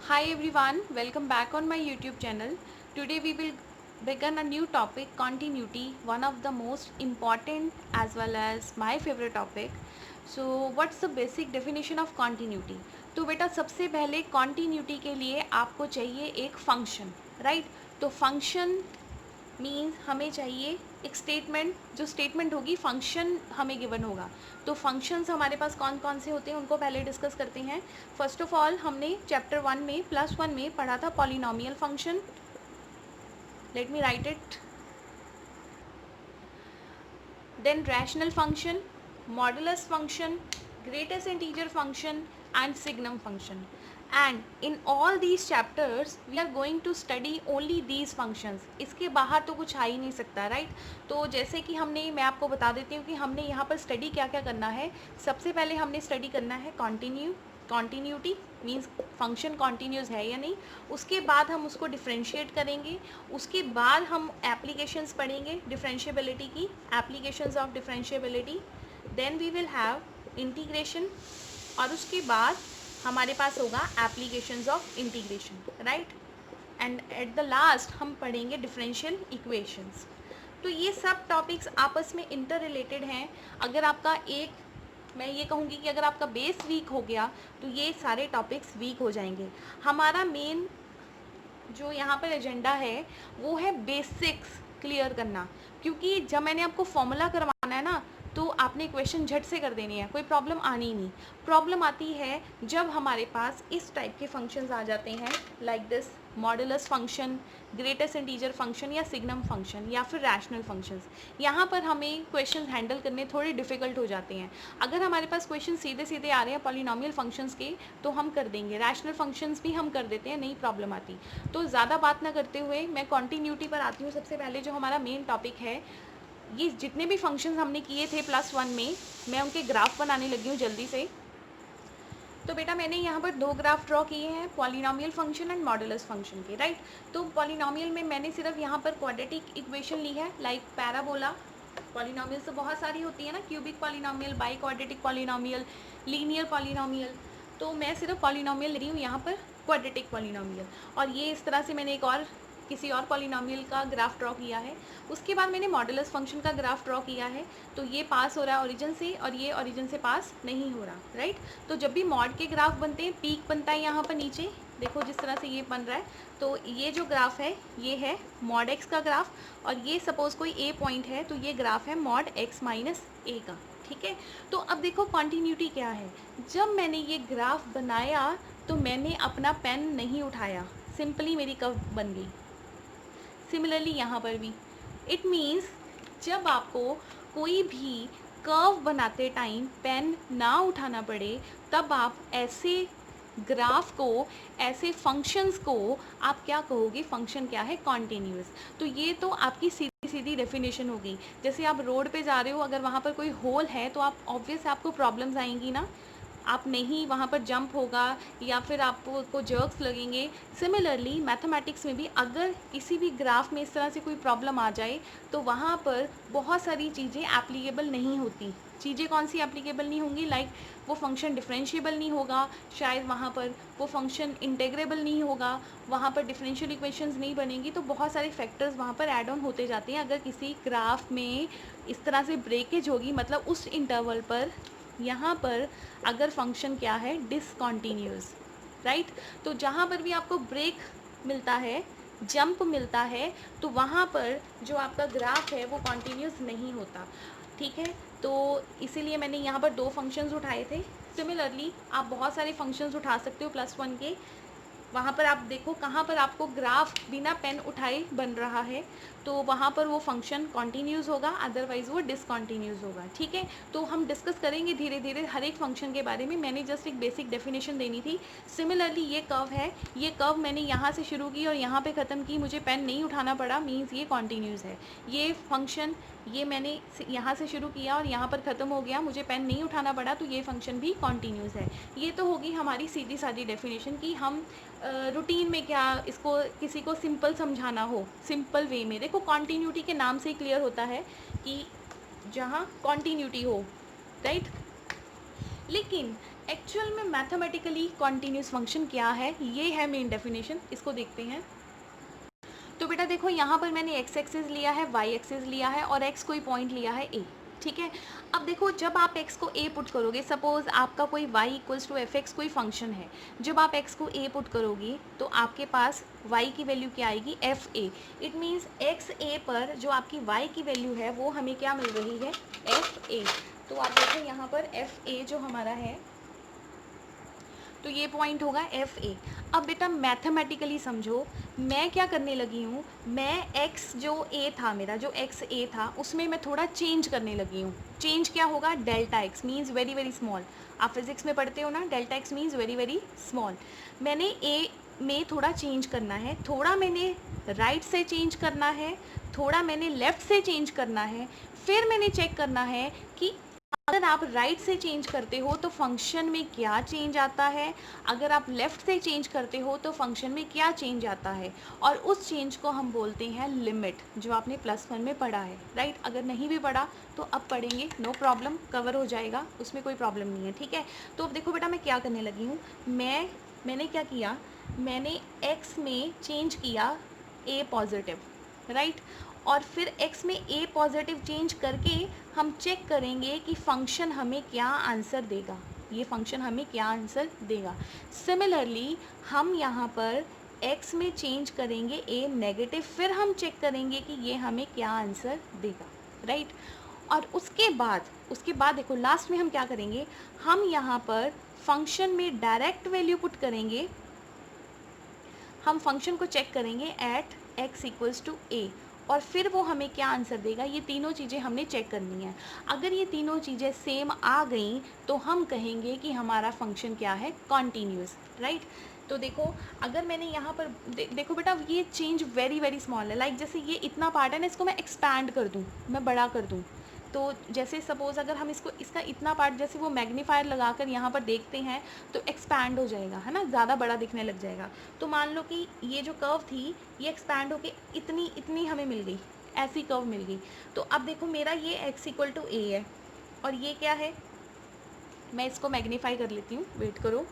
Hi everyone, welcome back on my YouTube channel. Today we will begin a new topic, continuity, one of the most important as well as my favorite topic. So what's the basic definition of continuity? तो बेटा सबसे पहले continuity के लिए आपको चाहिए एक function, right? तो function मीन्स हमें चाहिए एक स्टेटमेंट, जो स्टेटमेंट होगी फंक्शन हमें गिवन होगा। तो फंक्शंस हमारे पास कौन कौन से होते हैं उनको पहले डिस्कस करते हैं। फर्स्ट ऑफ ऑल हमने चैप्टर 1 में +1 में पढ़ा था polynomial function. Let me write it. Then rational function, modulus function, greatest integer function and signum function. And in all these chapters we are going to study only these functions. इसके बाहर तो कुछ आ ही नहीं सकता, राइट? तो जैसे कि मैं आपको बता देती हूँ कि हमने यहाँ पर स्टडी क्या क्या करना है। सबसे पहले हमने स्टडी करना है कॉन्टीन्यूटी मीन्स फंक्शन कॉन्टीन्यूस है या नहीं। उसके बाद हम उसको डिफ्रेंशिएट करेंगे। उसके बाद हम एप्लीकेशंस पढ़ेंगे डिफ्रेंशिएबिलिटी की, applications of differentiability. Then we will have integration और उसके बाद हमारे पास होगा applications of integration, right? And at the last हम पढ़ेंगे डिफरेंशियल इक्वेशंस। तो ये सब टॉपिक्स आपस में इंटर रिलेटेड हैं। अगर आपका मैं ये कहूँगी कि अगर आपका बेस वीक हो गया तो ये सारे टॉपिक्स वीक हो जाएंगे। हमारा मेन जो यहाँ पर एजेंडा है वो है बेसिक्स क्लियर करना, क्योंकि जब मैंने आपको फॉर्मूला करवाना है ना तो आपने इक्वेशन झट से कर देनी है, कोई प्रॉब्लम आनी ही नहीं। प्रॉब्लम आती है जब हमारे पास इस टाइप के फंक्शंस आ जाते हैं, like this modulus function, greatest integer function या सिग्नम फंक्शन या फिर रैशनल फंक्शंस। यहाँ पर हमें क्वेश्चन हैंडल करने थोड़े डिफिकल्ट हो जाते हैं। अगर हमारे पास क्वेश्चन सीधे सीधे आ रहे हैं पॉलिनोमियल फंक्शंस के तो हम कर देंगे, रैशनल फंक्शंस भी हम कर देते हैं, नहीं प्रॉब्लम आती। तो ज़्यादा बात ना करते हुए मैं कॉन्टीन्यूटी पर आती हूँ। सबसे पहले जो हमारा मेन टॉपिक है, ये जितने भी फंक्शंस हमने किए थे +1 में, मैं उनके ग्राफ बनाने लगी हूँ जल्दी से। तो बेटा मैंने यहाँ पर 2 ग्राफ ड्रॉ किए हैं, polynomial function and modulus function के, राइट? तो पॉलिनोमियल में मैंने सिर्फ यहाँ पर क्वाड्रेटिक इक्वेशन ली है, लाइक पैराबोला। पॉलिनोमियल तो बहुत सारी होती है ना, cubic polynomial, by quadratic polynomial, linear polynomial. तो मैं सिर्फ पॉलिनोमियल ले रही हूँ यहाँ पर, क्वाड्रेटिक पॉलिनोमियल। और ये इस तरह से मैंने एक और किसी और पॉलिनोमियल का ग्राफ ड्रॉ किया है। उसके बाद मैंने मॉडुलस फंक्शन का ग्राफ ड्रॉ किया है। तो ये पास हो रहा है ओरिजिन से और ये ओरिजिन से पास नहीं हो रहा, राइट? तो जब भी मॉड के ग्राफ बनते हैं, पीक बनता है यहाँ पर नीचे, देखो जिस तरह से ये बन रहा है। तो ये जो ग्राफ है ये है मॉड एक्स का ग्राफ, और ये सपोज कोई ए पॉइंट है तो ये ग्राफ है मॉड एक्स माइनस ए का, ठीक है? तो अब देखो कॉन्टीन्यूटी क्या है। जब मैंने ये ग्राफ बनाया तो मैंने अपना पेन नहीं उठाया, सिंपली मेरी कर्व बन गई। सिमिलरली यहाँ पर भी इट मीन्स जब आपको कोई भी कर्व बनाते टाइम पेन ना उठाना पड़े, तब आप ऐसे ग्राफ को, ऐसे फंक्शंस को आप क्या कहोगे? फंक्शन क्या है? कॉन्टीन्यूअस। तो ये तो आपकी सीधी सीधी डेफिनेशन होगी। जैसे आप रोड पे जा रहे हो, अगर वहाँ पर कोई होल है तो आप ऑब्वियस आपको प्रॉब्लम्स आएंगी ना, आप नहीं वहाँ पर जंप होगा या फिर आपको जर्क्स लगेंगे। सिमिलरली मैथमेटिक्स में भी अगर किसी भी ग्राफ में इस तरह से कोई प्रॉब्लम आ जाए तो वहाँ पर बहुत सारी चीज़ें एप्लीकेबल नहीं होती। चीज़ें कौन सी एप्लीकेबल नहीं होंगी? लाइक वो फंक्शन डिफरेंशिएबल नहीं होगा, शायद वहाँ पर वो फंक्शन इंटेग्रेबल नहीं होगा, वहाँ पर डिफरेंशियल इक्वेशंस नहीं बनेंगी। तो बहुत सारे फैक्टर्स वहाँ पर ऐड ऑन होते जाते हैं। अगर किसी ग्राफ में इस तरह से ब्रेकेज होगी, मतलब उस इंटरवल पर यहाँ पर अगर फंक्शन क्या है? डिसकॉन्टीन्यूअस, राइट? तो जहाँ पर भी आपको ब्रेक मिलता है, जंप मिलता है, तो वहाँ पर जो आपका ग्राफ है वो कॉन्टीन्यूअस नहीं होता, ठीक है? तो इसीलिए मैंने यहाँ पर 2 फंक्शंस उठाए थे। सिमिलरली आप बहुत सारे फंक्शंस उठा सकते हो +1 के। वहाँ पर आप देखो कहाँ पर आपको ग्राफ बिना पेन उठाए बन रहा है, तो वहाँ पर वो फंक्शन कॉन्टीन्यूस होगा, अदरवाइज़ वो डिसकॉन्टीन्यूस होगा, ठीक है? तो हम डिस्कस करेंगे धीरे धीरे हर एक फंक्शन के बारे में। मैंने जस्ट एक बेसिक डेफिनेशन देनी थी। सिमिलरली ये कर्व है, ये कर्व मैंने यहाँ से शुरू की और यहाँ पे ख़त्म की, मुझे पेन नहीं उठाना पड़ा, मीन्स ये कॉन्टीन्यूस है। ये फंक्शन, ये मैंने यहाँ से शुरू किया और यहाँ पर ख़त्म हो गया, मुझे पेन नहीं उठाना पड़ा, तो ये फंक्शन भी कॉन्टीन्यूस है। ये तो होगी हमारी सीधी सादी डेफिनेशन कि हम रूटीन में क्या इसको किसी को सिंपल समझाना हो, सिंपल वे में। देखो कॉन्टीन्यूटी के नाम से ही क्लियर होता है कि जहाँ कॉन्टीन्यूटी हो, राइट? लेकिन एक्चुअल में मैथमेटिकली कॉन्टीन्यूस फंक्शन क्या है, ये है मेन डेफिनेशन, इसको देखते हैं। तो बेटा देखो यहाँ पर मैंने एक्स एक्सिस लिया है, वाई एक्सिस लिया है और एक्स कोई पॉइंट लिया है ए, ठीक है। अब देखो जब आप x को a पुट करोगे, सपोज आपका कोई y equals to f x कोई फंक्शन है, जब आप x को a पुट करोगे तो आपके पास y की वैल्यू क्या आएगी, F A. It means X A पर जो आपकी y की वैल्यू है वो हमें क्या मिल रही है, एफ ए। तो आप देखो यहाँ पर एफ ए जो हमारा है, तो ये पॉइंट होगा एफ ए। अब बेटा मैथमेटिकली समझो, मैं क्या करने लगी हूँ, मैं x जो a था मेरा, जो x a था उसमें मैं थोड़ा चेंज करने लगी हूँ। चेंज क्या होगा, delta x means very very small. आप फिजिक्स में पढ़ते हो ना, delta x means very very small. मैंने a में थोड़ा चेंज करना है, थोड़ा मैंने राइट से चेंज करना है, थोड़ा मैंने लेफ़्ट से चेंज करना है। फिर मैंने चेक करना है कि अगर आप राइट से चेंज करते हो तो फंक्शन में क्या चेंज आता है, अगर आप लेफ़्ट से चेंज करते हो तो फंक्शन में क्या चेंज आता है, और उस चेंज को हम बोलते हैं लिमिट, जो आपने +1 में पढ़ा है, राइट। अगर नहीं भी पढ़ा तो अब पढ़ेंगे, नो प्रॉब्लम, कवर हो जाएगा, उसमें कोई प्रॉब्लम नहीं है, ठीक है। तो अब देखो बेटा मैं क्या करने लगी हूँ, मैंने क्या किया, मैंने x में चेंज किया a पॉजिटिव, राइट। और फिर x में a पॉजिटिव चेंज करके हम चेक करेंगे कि फंक्शन हमें क्या आंसर देगा, ये फंक्शन हमें क्या आंसर देगा। सिमिलरली हम यहाँ पर x में चेंज करेंगे a नेगेटिव, फिर हम चेक करेंगे कि ये हमें क्या आंसर देगा, राइट। और उसके बाद देखो लास्ट में हम क्या करेंगे, हम यहाँ पर फंक्शन में डायरेक्ट वैल्यू पुट करेंगे, हम फंक्शन को चेक करेंगे at x equals to a, और फिर वो हमें क्या आंसर देगा, ये तीनों चीज़ें हमने चेक करनी है। अगर ये तीनों चीज़ें सेम आ गई तो हम कहेंगे कि हमारा फंक्शन क्या है, कॉन्टीन्यूअस, राइट। तो देखो अगर मैंने यहाँ पर देखो बेटा ये चेंज वेरी वेरी स्मॉल है, लाइक जैसे ये इतना पार्ट है ना, इसको मैं एक्सपैंड कर दूँ, मैं बड़ा कर दूँ, तो जैसे सपोज़ अगर हम इसका इतना पार्ट जैसे वो मैग्नीफायर लगाकर यहाँ पर देखते हैं तो एक्सपैंड हो जाएगा, है ना, ज़्यादा बड़ा दिखने लग जाएगा। तो मान लो कि ये जो कर्व थी ये एक्सपैंड होके इतनी हमें मिल गई, ऐसी कर्व मिल गई। तो अब देखो मेरा ये x इक्वल टू a है और ये क्या है, मैं इसको मैग्नीफाई कर लेती हूँ, वेट करो।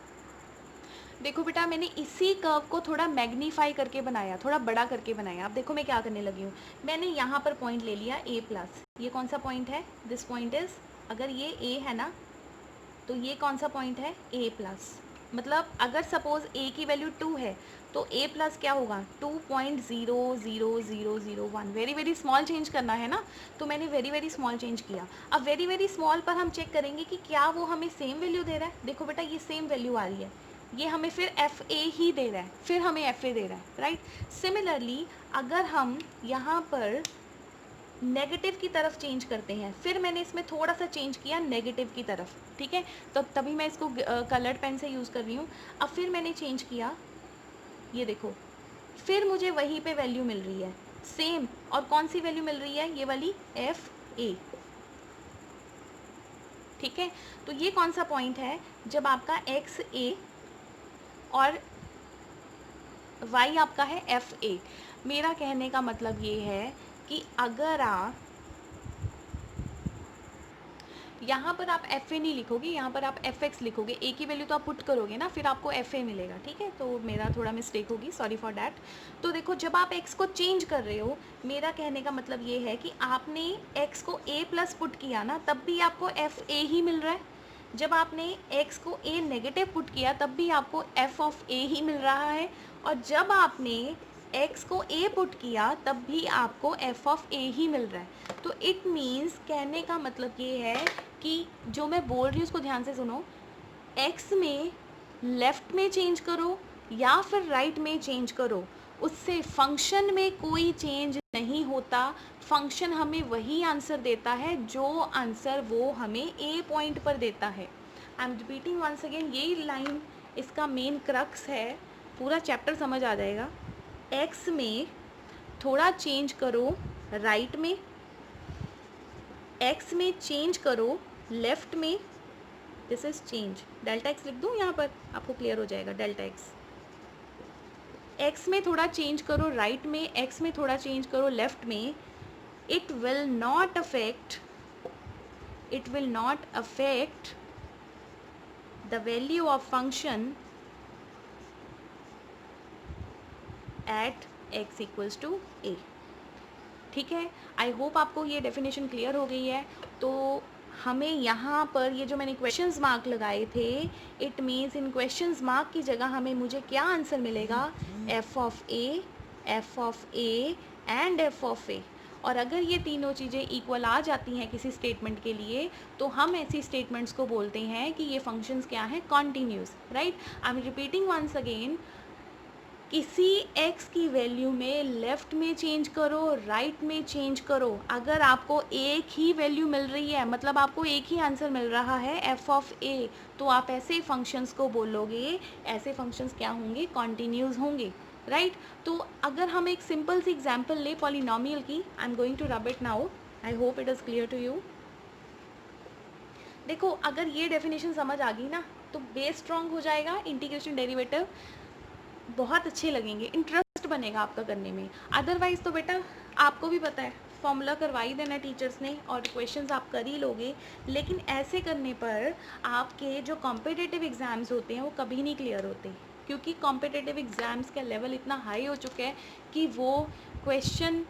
देखो बेटा मैंने इसी कर्व को थोड़ा मैग्नीफाई करके बनाया, थोड़ा बड़ा करके बनाया। अब देखो मैं क्या करने लगी हूँ, मैंने यहाँ पर पॉइंट ले लिया a प्लस, ये कौन सा पॉइंट है, दिस पॉइंट इज, अगर ये a है ना तो ये कौन सा पॉइंट है, a प्लस। मतलब अगर सपोज a की वैल्यू 2 है तो a प्लस क्या होगा, 2.00001। वेरी वेरी स्मॉल चेंज करना है ना, तो मैंने वेरी वेरी स्मॉल चेंज किया। अब वेरी वेरी स्मॉल पर हम चेक करेंगे कि क्या वो हमें सेम वैल्यू दे रहा है। देखो बेटा ये सेम वैल्यू आ रही है, ये हमें फिर एफ ए ही दे रहा है, फिर हमें एफ ए दे रहा है, राइट। सिमिलरली अगर हम यहाँ पर नेगेटिव की तरफ चेंज करते हैं, फिर मैंने इसमें थोड़ा सा चेंज किया नेगेटिव की तरफ, ठीक है, तो तभी मैं इसको कलर्ड पेन से यूज़ कर रही हूँ। अब फिर मैंने चेंज किया, ये देखो फिर मुझे वहीं पे वैल्यू मिल रही है सेम, और कौन सी वैल्यू मिल रही है, ये वाली एफ ए, ठीक है। तो ये कौन सा पॉइंट है, जब आपका एक्स ए और y आपका है एफ ए। मेरा कहने का मतलब ये है कि अगर आप यहाँ पर आप एफ ए नहीं लिखोगे, यहाँ पर आप एफ एक्स लिखोगे, ए की वैल्यू तो आप पुट करोगे ना, फिर आपको एफ ए मिलेगा, ठीक है। तो मेरा थोड़ा मिस्टेक होगी, सॉरी फॉर डैट। तो देखो जब आप एक्स को चेंज कर रहे हो, मेरा कहने का मतलब ये है कि आपने एक्स को ए प्लस पुट किया ना, तब भी आपको एफ ए ही मिल रहा है। जब आपने x को a नेगेटिव पुट किया तब भी आपको f ऑफ a ही मिल रहा है, और जब आपने x को a पुट किया तब भी आपको f ऑफ a ही मिल रहा है। तो इट मीन्स कहने का मतलब ये है कि जो मैं बोल रही हूँ उसको ध्यान से सुनो, x में लेफ़्ट में चेंज करो या फिर राइट में चेंज करो, उससे फंक्शन में कोई चेंज नहीं होता। फंक्शन हमें वही आंसर देता है जो आंसर वो हमें ए पॉइंट पर देता है। I am repeating once again, यही लाइन इसका मेन क्रक्स है, पूरा चैप्टर समझ आ जाएगा। एक्स में थोड़ा चेंज करो राइट में, एक्स में चेंज करो लेफ्ट में, this is change. Delta x लिख दूँ यहाँ पर, आपको क्लियर हो जाएगा, डेल्टा एक्स। एक्स में थोड़ा चेंज करो राइट में, एक्स में थोड़ा चेंज करो लेफ्ट में, it will not affect the value of function at x equals to a। ठीक है, आई होप आपको ये डेफिनेशन क्लियर हो गई है। तो हमें यहाँ पर ये जो मैंने क्वेश्चंस मार्क लगाए थे, it means in questions mark की जगह हमें मुझे क्या आंसर मिलेगा, f of a and f of a। और अगर ये तीनों चीज़ें इक्वल आ जाती हैं किसी स्टेटमेंट के लिए, तो हम ऐसी स्टेटमेंट्स को बोलते हैं कि ये फंक्शंस क्या हैं, continuous, right. I am repeating once again, किसी x की वैल्यू में लेफ़्ट में चेंज करो, राइट में चेंज करो, अगर आपको एक ही वैल्यू मिल रही है, मतलब आपको एक ही आंसर मिल रहा है f ऑफ a, तो आप ऐसे फंक्शंस को बोलोगे, ऐसे फंक्शंस क्या होंगे, कॉन्टीन्यूस होंगे, राइट। तो अगर हम एक सिंपल सी एग्जांपल ले पॉलिनोमियल की, I am going to rub it now, I hope it is clear to you. देखो, अगर ये डेफिनेशन समझ आ गई ना, तो बेस स्ट्रॉन्ग हो जाएगा, इंटीग्रेशन डेरिवेटिव बहुत अच्छे लगेंगे, इंटरेस्ट बनेगा आपका करने में। अदरवाइज़ तो बेटा आपको भी पता है, फॉर्मूला करवा ही देना टीचर्स ने और क्वेश्चंस आप कर ही लोगे, लेकिन ऐसे करने पर आपके जो कॉम्पिटिटिव एग्ज़ाम्स होते हैं वो कभी नहीं क्लियर होते, क्योंकि कॉम्पिटिटिव एग्ज़ाम्स का लेवल इतना हाई हो चुका है कि वो क्वेश्चन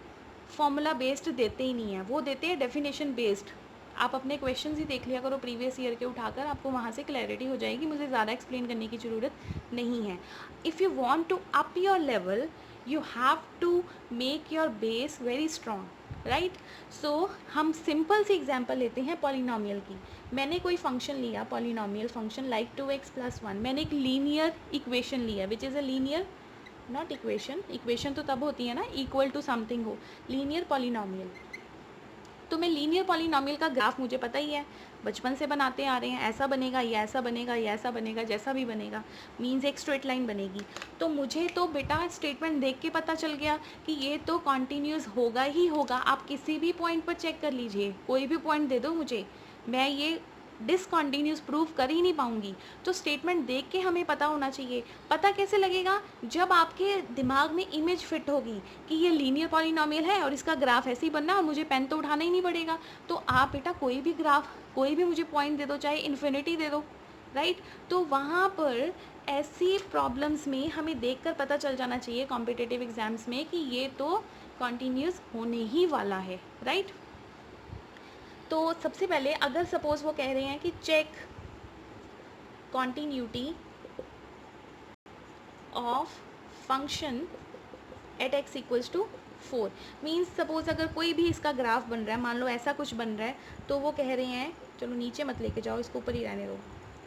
फॉर्मूला बेस्ड देते ही नहीं है, वो देते हैं डेफिनेशन बेस्ड। आप अपने क्वेश्चंस ही देख लिया करो प्रीवियस ईयर के उठाकर, आपको वहाँ से क्लैरिटी हो जाएगी, मुझे ज़्यादा एक्सप्लेन करने की ज़रूरत नहीं है। If you want to up your level, you have to make your base very strong, right. So हम सिंपल सी एग्जांपल लेते हैं पॉलिनोमियल की। मैंने कोई फंक्शन लिया, पॉलिनोमियल फंक्शन लाइक 2x+1, मैंने एक लीनियर इक्वेशन लिया which is a linear, not equation, equation तो तब होती है ना इक्वल टू समथिंग हो, लीनियर पॉलिनोमियल। तो मैं लीनियर पॉलिनोमियल का ग्राफ मुझे पता ही है, बचपन से बनाते आ रहे हैं, ऐसा बनेगा, ये ऐसा बनेगा, ये ऐसा बनेगा, जैसा भी बनेगा, मीन्स एक स्ट्रेट लाइन बनेगी। तो मुझे तो बेटा स्टेटमेंट देख के पता चल गया कि ये तो कॉन्टीन्यूस होगा ही होगा। आप किसी भी पॉइंट पर चेक कर लीजिए, कोई भी पॉइंट दे दो मुझे, मैं ये डिसकॉन्टीन्यूस प्रूव कर ही नहीं पाऊंगी। तो स्टेटमेंट देख के हमें पता होना चाहिए। पता कैसे लगेगा, जब आपके दिमाग में इमेज फिट होगी कि ये लीनियर पॉलिनोमियल है और इसका ग्राफ ऐसे ही बनना और मुझे पेन तो उठाना ही नहीं पड़ेगा। तो आप बेटा कोई भी ग्राफ, कोई भी मुझे पॉइंट दे दो, चाहे इन्फिनिटी दे दो, राइट। तो वहाँ पर ऐसी प्रॉब्लम्स में हमें देखकर पता चल जाना चाहिए कॉम्पिटिटिव एग्जाम्स में कि ये तो कॉन्टीन्यूस होने ही वाला है, राइट। तो सबसे पहले अगर सपोज वो कह रहे हैं कि check continuity of function at x equals to 4, means suppose अगर कोई भी इसका ग्राफ बन रहा है, मान लो ऐसा कुछ बन रहा है, तो वो कह रहे हैं, चलो नीचे मत लेके जाओ, इसको ऊपर ही रहने दो,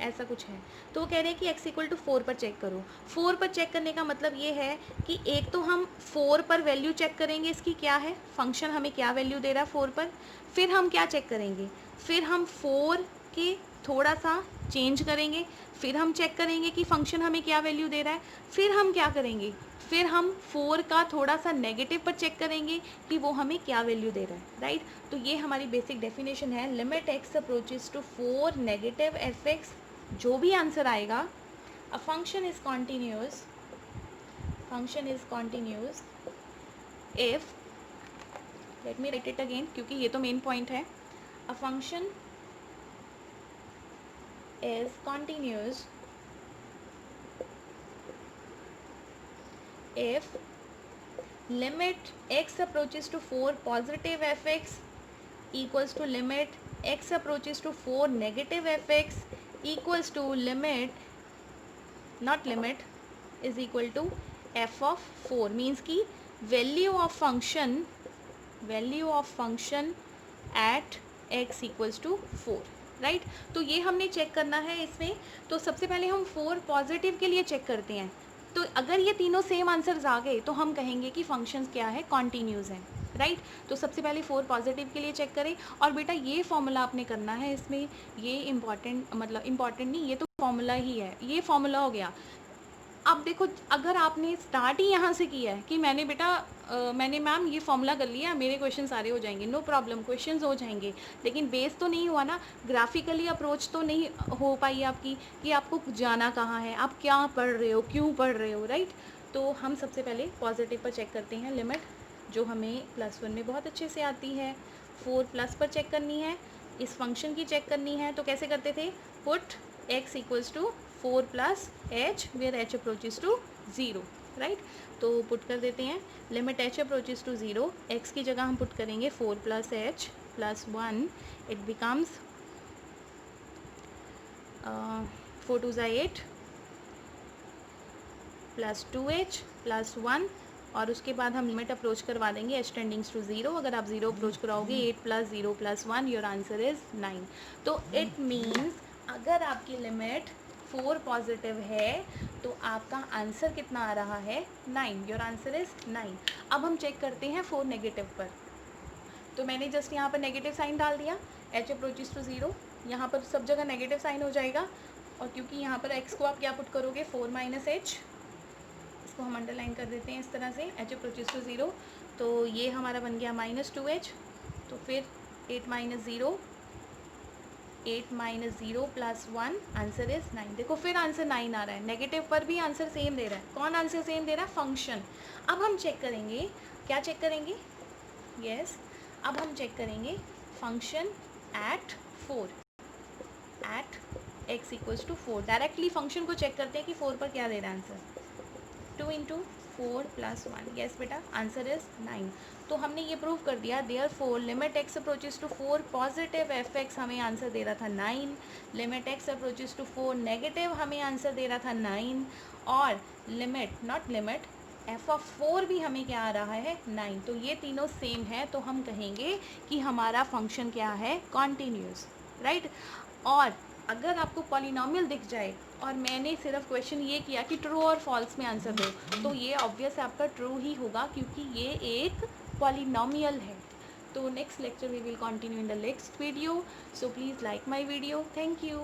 ऐसा कुछ है, तो वो कह रहे हैं कि x इक्वल टू 4 पर चेक करो। 4 पर चेक करने का मतलब ये है कि एक तो हम 4 पर वैल्यू चेक करेंगे, इसकी क्या है, फंक्शन हमें क्या वैल्यू दे रहा है 4 पर, फिर हम क्या चेक करेंगे, फिर हम 4 के थोड़ा सा चेंज करेंगे, फिर हम चेक करेंगे कि फंक्शन हमें क्या वैल्यू दे रहा है, फिर हम क्या करेंगे, फिर हम 4 का थोड़ा सा नेगेटिव पर चेक करेंगे कि वो हमें क्या वैल्यू दे रहा है, राइट। तो ये हमारी बेसिक डेफिनेशन है, limit x approaches to 4 negative f(x), जो भी आंसर आएगा, a function is continuous, function is continuous if, let me write it again क्योंकि ये तो मेन पॉइंट है, a function is continuous if limit x approaches to 4 positive f(x) equals to limit x approaches to 4 negative f(x) equals to limit, not limit, is equal to f of 4, means कि value of function at x equals to 4, right. तो ये हमने check करना है इसमें। तो सबसे पहले हम 4 पॉजिटिव के लिए चेक करते हैं। तो अगर ये तीनों सेम आंसर्स आ गए तो हम कहेंगे कि फंक्शंस क्या है, कॉन्टीन्यूस है, राइट। तो सबसे पहले 4 पॉजिटिव के लिए चेक करें। और बेटा ये फॉर्मूला आपने करना है इसमें, ये इम्पॉर्टेंट, मतलब इम्पॉर्टेंट नहीं, ये तो फॉर्मूला ही है, ये फॉर्मूला हो गया। अब देखो, अगर आपने स्टार्ट ही यहाँ से किया है कि मैंने बेटा मैंने मैम ये फॉर्मूला कर लिया, मेरे क्वेश्चन सारे हो जाएंगे, नो प्रॉब्लम, क्वेश्चंस हो जाएंगे, लेकिन बेस तो नहीं हुआ ना, ग्राफिकली अप्रोच तो नहीं हो पाई आपकी कि आपको जाना कहाँ है, आप क्या पढ़ रहे हो, क्यों पढ़ रहे हो, राइट। तो हम सबसे पहले पॉजिटिव पर चेक करते हैं, लिमिट जो हमें +1 में बहुत अच्छे से आती है, 4 प्लस पर चेक करनी है, इस फंक्शन की चेक करनी है। तो कैसे करते थे, put x equals to 4 plus h where h approaches to 0, right. तो पुट कर देते हैं. Limit h approaches to 0, x की जगह हम पुट करेंगे 4 plus h plus 1. It becomes 4 2 ज़ा 8 प्लस 2h प्लस 1, और उसके बाद हम लिमिट अप्रोच करवा देंगे h टेंडिंग्स टू 0. अगर आप 0 अप्रोच कराओगे 8 plus 0 plus 1, your answer is 9. तो इट मीन्स अगर आपकी लिमिट 4 पॉजिटिव है तो आपका आंसर कितना आ रहा है 9. Your answer is 9. अब हम चेक करते हैं 4 नेगेटिव पर. तो मैंने जस्ट यहाँ पर नेगेटिव साइन डाल दिया, h अप्रोचेज टू 0, यहाँ पर सब जगह नेगेटिव साइन हो जाएगा. और क्योंकि यहाँ पर x को आप क्या पुट करोगे 4 माइनस एच, इसको हम अंडरलाइन कर देते हैं इस तरह से, h अप्रोचेज टू 0. तो ये हमारा बन गया माइनस 2h. तो फिर 8 minus 0, 8 minus 0 plus 1, answer is 9. देखो फिर आंसर 9 आ रहा है. नेगेटिव पर भी आंसर सेम दे रहा है. कौन आंसर सेम दे रहा है? फंक्शन. अब हम चेक करेंगे, क्या चेक करेंगे? यस, अब हम चेक करेंगे function at 4, at x equals to 4. Directly function को चेक करते हैं कि 4 पर क्या दे रहा है आंसर. 2 into 4 plus 1. यस बेटा, आंसर इज़ 9. तो हमने ये प्रूव कर दिया. Therefore limit x approaches to 4 positive fx हमें आंसर दे रहा था 9. Limit x approaches to 4 negative हमें आंसर दे रहा था 9. और limit, not limit, f of 4 भी हमें क्या आ रहा है 9. तो ये तीनों सेम है, तो हम कहेंगे कि हमारा फंक्शन क्या है, कॉन्टीन्यूस, राइट. और अगर आपको पॉलिनॉमियल दिख जाए और मैंने सिर्फ क्वेश्चन ये किया कि ट्रू और फॉल्स में आंसर दो, तो ये ऑब्वियस आपका ट्रू ही होगा क्योंकि ये एक पॉलिनॉमियल है. तो next lecture we will continue in the next video. So please like my video. Thank you.